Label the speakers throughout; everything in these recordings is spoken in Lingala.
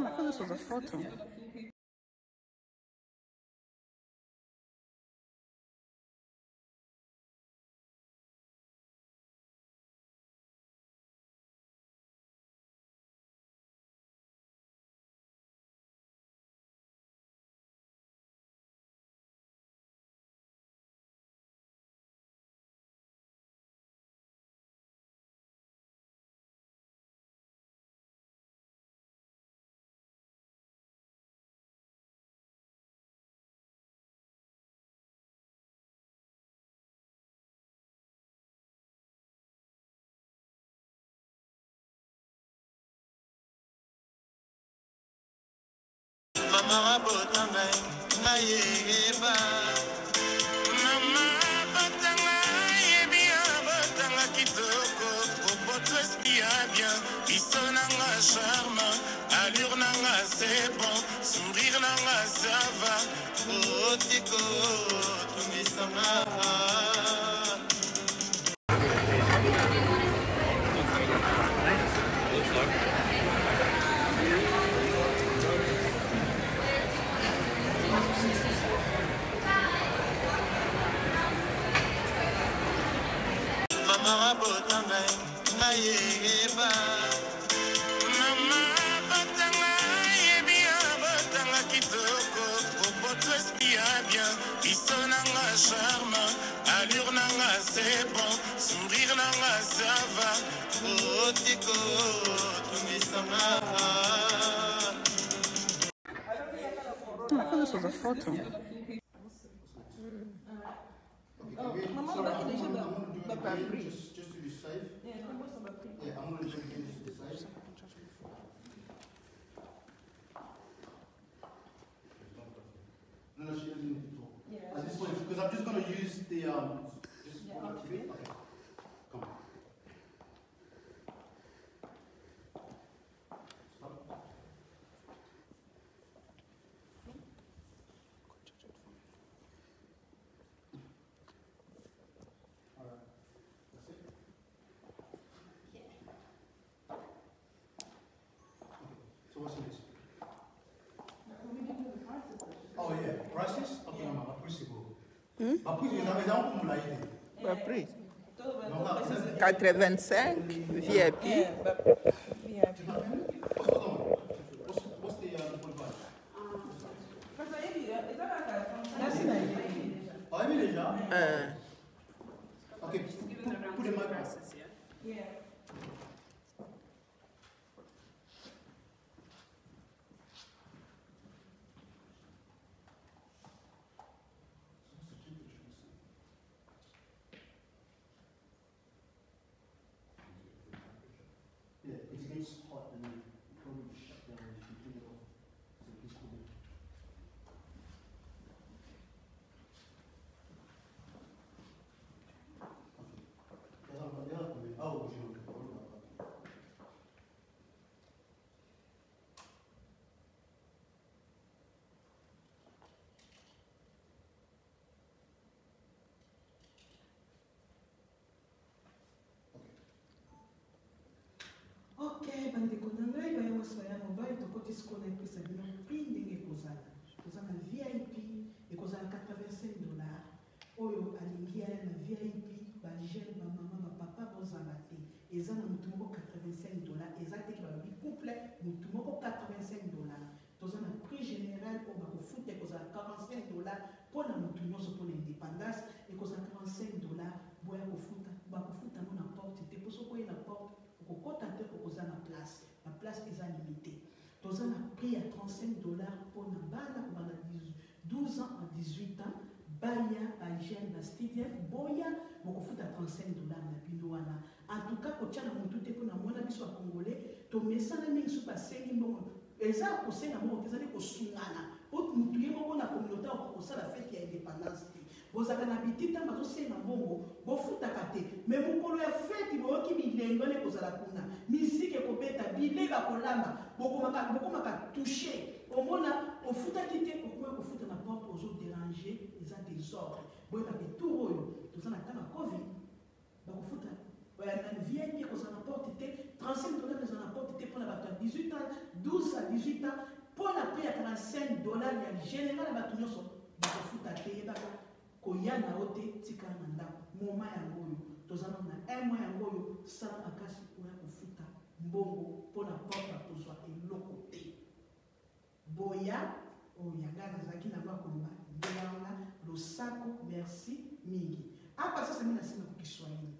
Speaker 1: I thought this was a photo.
Speaker 2: Mama botanga ayeba Mama botanga yebia botanga kitoko Opoto espia bien Isonanga charme Allure nanga c'est bon Sourire nanga ça va Otiko tumisanga Mama botanga ayeba Mama botanga yebia botanga kitoko Opoto espia bien Isonanga charme Allure nanga c'est bon Sourire nanga ça va Otiko tumisanga
Speaker 1: I thought this was a photo.
Speaker 3: Just to be safe. Yeah, I'm going to do this to be safe. No, she doesn't need to talk. Yeah. At this point, because I'm just going to use the okay. Come on. Stop. So what's this? Oh yeah, prices? Okay, ma possible. Ma possible, vous avez un peu la idée.
Speaker 1: Le prix 85 VIP.
Speaker 3: What's the price? Oh, elle est déjà? Okay, put in my prices, yeah? Yeah. Yeah, it gets hot and then probably shut down if you take it off. So it's cool.
Speaker 4: Ok, bandeko na ngai bayango soya mobile tokoti sikoyo na epesa bino prix ndenge ekozala kozala na VIP ekozala $85 oyo alingi aya na VIP bagene bamama bapapa bozala te eza na motu moko $85 eza teke balobi couple motu moko $85 toza na prix général oyo bakofuta ekozala $45 mpona motu nyonso mpona indépendance ekozala $45 boya kofuta bakofuta ngo na porte te mpo soki oye na porte okokota te okoza na place eza limité toza na prix ya $35 mpona bana kobanda 12 ans à 18 ans baya bagene bastudien boya bokofuta $35 na bino wana en tout cas kotia na motu te mpona mona biso ya congolais tomesana mingi so basengi mbongo eza kosenga mbongo te ezali kosungana po motu ye moko na communauté okosala fete ya indépendance te bozaka na bitita bazosenga mbongo bofutaka te me mokolo ya feti boyoki bilengo nde kozala kuna misike ekobeta bile bakolamba bokomaka touche omona ofutaki te okoki kofuta na porte ozoderange eza désordre boyeba betour oyo toza na ntango ya covid bakofuta na VIP ekozala na porte te $35 ezala na porte te mpona bato ya 18 ans 12 à 18 ans, pour la prix à 45 dollars, il y a général à tout le monde. Bakofuta te baka koyana ote tika nanda moma yangoyo tozana na mois yangoyo sala makasi oya kofuta mbongo pona papa kozwa eloko te boya oyanga nazaki na makoloba ndelanga losako merci mingi hapa sasa mimi nasema kwa Kiswahili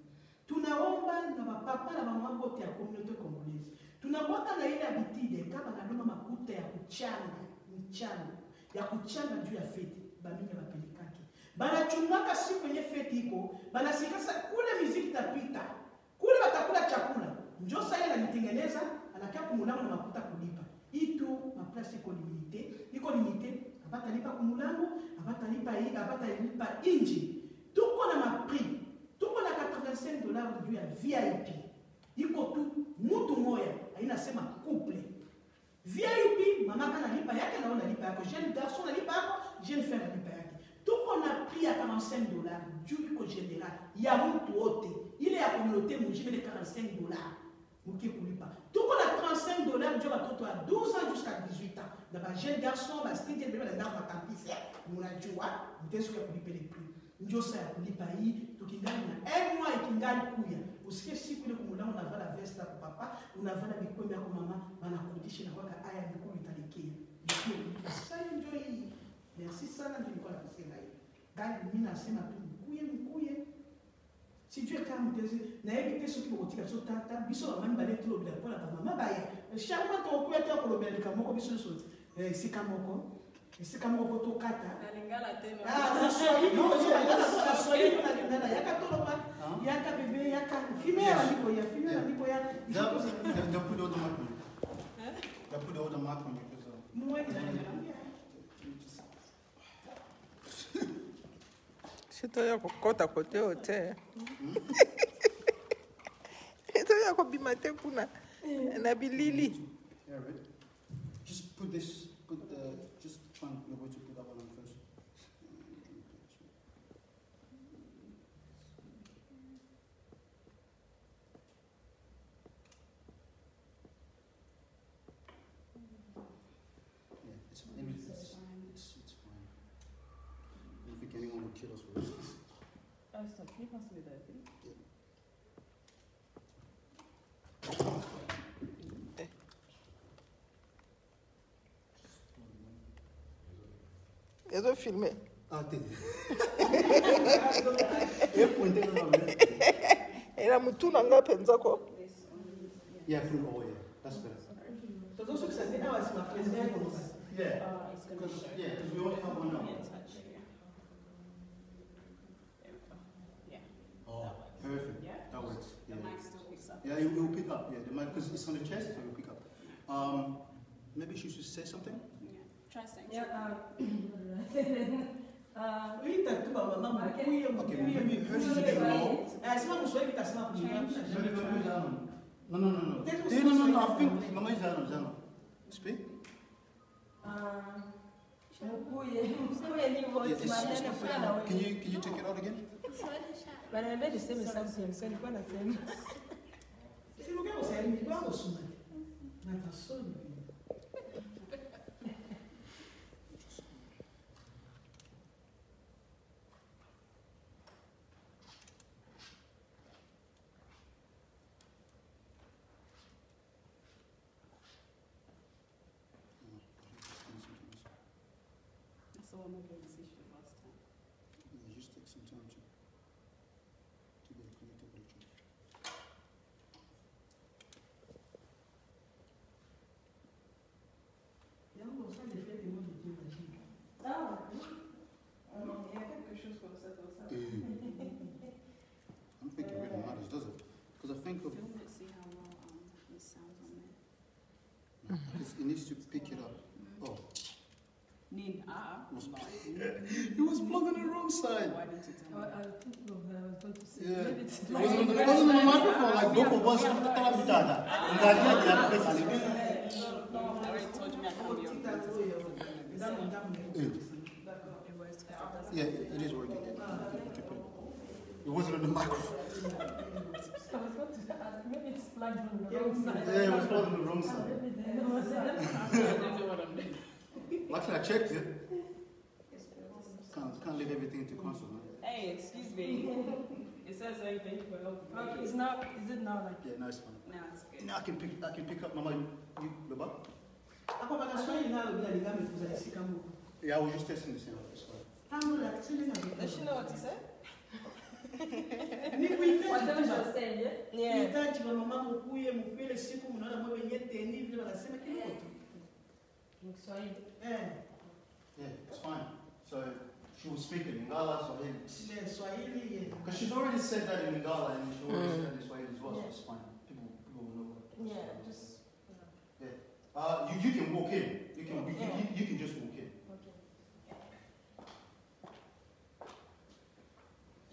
Speaker 4: tunaomba na bapapa na mama bote ya community congolaise tunapata na ile habitude kama na noma makuta ya kuchanga mchana ya kuchanga juu ya feti bamingi bapelikaki banachungaka siku kwenye feti iko banasikasa kule muziki tapita kule batakula chakula njo sasa yeye anitengeneza anakaa kumulango na makuta kulipa itu maplasi iko limite abata lipa kumulango abata lipa inji tuko na mapri tuko na 85 dollars juu ya VIP iko tu mtu moya ainasema couple VIP mama kana lipa yake naona lipa yako jeune garçon na lipa yako jeune femme na lipa yake tuko na prix ya 45 dollars juu iko general ya mtu wote ile ya communauté mujime de 45 dollars muke kulipa tuko na 35 dollars juu watoto wa 12 ans jusqu'à 18 ans na ba jeune garçon ba style bébé na ndamba kampisi munajua mteso ya kulipa le prix ndio sasa ya kulipa hii tukingani na mois ikingali kuya usikie siku ile kumulango na vala vesta kwa papa unavala bikombe yako mama banakurudisha na kwaka aya ndiko italikia ndio sasa ndio hii merci sana ndio nilikuwa nasema hii gani mimi nasema tu mkuye sijue kama mtezi na hivi kesho kibo kutika so tata biso mama bale tu bila pola ba mama baya shamba to kuya to ko lobela kama ko biso so sika moko to kata
Speaker 5: alingala tena
Speaker 4: no swali na lingala yaka to loba yaka bebe yaka female ndiko ya female ndiko ya
Speaker 3: the put on the mark the put on the mark on
Speaker 4: moi
Speaker 1: Sito ya kokota kote ote. Sito ya kobima te kuna na bilili.
Speaker 3: Yeah, right. Just put this, just find your way to put that one on first. Yeah, it's fine. It's fine. In the beginning, I will kill us with this.
Speaker 5: Alltså, vi passar vidare till.
Speaker 1: Ezo filme.
Speaker 3: Ah, tem. Eu pontei no nome.
Speaker 1: Era mutuna nga penza ko.
Speaker 3: Yeah, from oh yeah, that's better.
Speaker 4: todo isso que você tem é uma presença
Speaker 3: Yeah, because we only have one now. Oh, perfect. That works.
Speaker 5: The mic still picks up.
Speaker 3: Yeah, it will pick up. Yeah, the mic because it's on the chest, so it will pick up. Maybe she should say something.
Speaker 5: Yeah. Try saying
Speaker 4: Eita, tu vai mandar
Speaker 3: Okay, maybe hers is a bit low.
Speaker 4: É, se uma pessoa que está sendo
Speaker 3: No. I think Mama is Zano. Speak. Can you take it out again?
Speaker 4: Se não quer você, é igual a sua. Natação.
Speaker 5: That's the one we made this issue last time.
Speaker 3: Yeah, just take some time to get connected with each other.
Speaker 4: Eu não gosto de frente de muito tempo aqui.
Speaker 5: Il y a quelque chose comme ça dans ça.
Speaker 3: I don't think it really matters, does it? Because I think of,
Speaker 5: Film it, see how well it sounds on there.
Speaker 3: because it needs to pick it up. Oh,
Speaker 5: Nin,
Speaker 3: it was plugged on the wrong side.
Speaker 5: why didn't you tell me?
Speaker 3: Yeah, it wasn't on the microphone. Like both of us.
Speaker 5: I already told you I can't be on
Speaker 3: Yeah, it is working. It wasn't on the microphone.
Speaker 6: Maybe it's plugged on the wrong side.
Speaker 3: Yeah, it was plugged on the wrong side. Luckily, I checked it. Can't leave everything to console.
Speaker 6: Hey, excuse me. It says everything for help. Okay, is it now like?
Speaker 3: Yeah, no, it's fine.
Speaker 6: No, it's good.
Speaker 3: Now I can pick up. Mama, you Baba? Yeah, I was just testing this out. It's fine.
Speaker 6: Does she know what he said?
Speaker 4: Whatever
Speaker 6: she said, yeah?
Speaker 4: Nihitaji wa mama mkuye mkwele siku mnaona mwe wenye teni vile wanasema kile kitu.
Speaker 3: Yeah, it's fine. So she will speak in Lingala, Swahili.
Speaker 4: Yeah, Swahili, yeah.
Speaker 3: Because she's already said that in Lingala and she already said that in Swahili as well, so it's fine. People will know what.
Speaker 6: Yeah, just.
Speaker 3: Yeah. You can walk in. You can just walk in.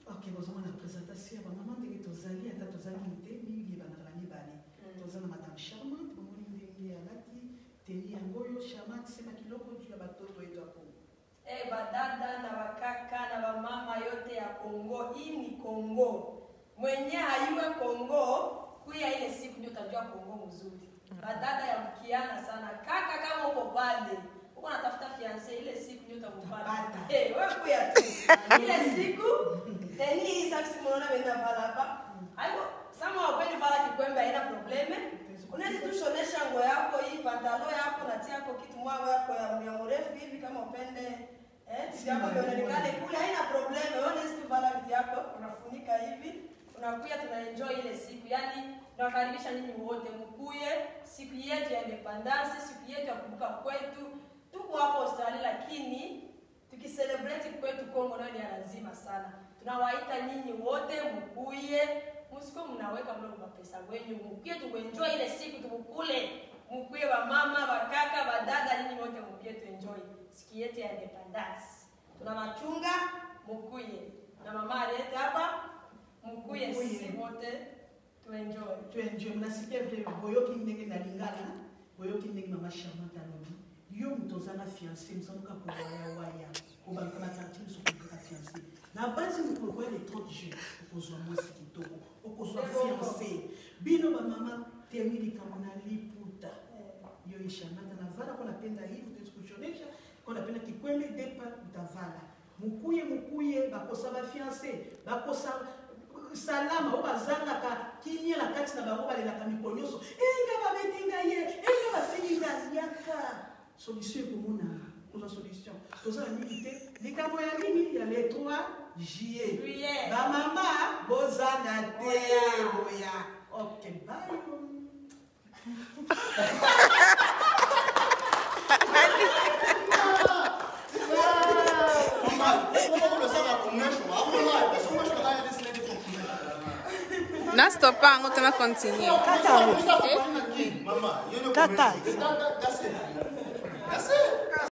Speaker 4: Ok, vous avez une présentation. Maman, tu es tozali, ata tozali mite, mingi banala mibale. Tozana madame Charmante, maman ndenge alati, teni yangoyo Charmante sema kiloko juu ya batoto wetu hapo.
Speaker 7: Badada na wakaka na wamama yote ya Kongo, hii ni Kongo. Mwenye hayuwe Kongo, kuya ile siku ndio utajua Kongo mzuri. Badada ya mkiana sana. Kaka kama uko pale, uko natafuta fiancé ile siku ndio utakupata. Wewe kuya tu. Ile siku teni saksi mnaona wenda pala hapa. Hayo sama wapendi pala kikwembe haina probleme. Unaweza tu shonesha nguo yako hii pantalo yako na tia yako kitu mwangu yako ya mrefu hivi kama upende siapo inaonekana kule haina probleme. Wewe unaweza tu pala vitu yako unafunika hivi. Unakuja tunaenjoy ile siku. Yaani nawakaribisha nyinyi wote mkuye siku yetu ya independence, siku yetu ya kukumbuka kwetu. Tuko hapo Australia lakini tukicelebrate kwetu Kongo nayo ni lazima sana. Tunawaita nyinyi wote mkuye, msiko mnaweka mlo kwa pesa wenyu, mkuye tuenjoy ile siku tukule. Mkuye wa mama, wa kaka, wa dada, nyinyi wote mkuye tuenjoy siku yetu ya independence. Tuna machunga mkuye. Na mama alete hapa mkuye sisi wote tuenjoy.
Speaker 4: Tuenjoy. Mnasikia vile boyoki ndenge na Lingala, boyoki ndenge mama Charmante alobi. Yo mtozana fiancé, msanuka kwa waya. Kuba kama tantini sukuka fiancé. Na base mkoko ile 30 jours, ukozwa mwezi kitoko, ukozwa fiancé. Bino ba mama temili kama na liputa. Yo Charmante na vala kwa napenda hivi tukushonesha, kwa napenda kikwembe depa utavala. Mukuye bakosa ba fiancé, bakosa salama obazanga ka kimia la kati na bango balela kamikonyoso. Enga babetinga ye, enga bafininga yaka. Solution komona, koza solution. Koza milité, likambo ya nini ya le 3 juillet. Ba mama bozana te boya. OK, bye.
Speaker 5: Não stopar, não tem continuar.
Speaker 3: Mama, you know. That's it.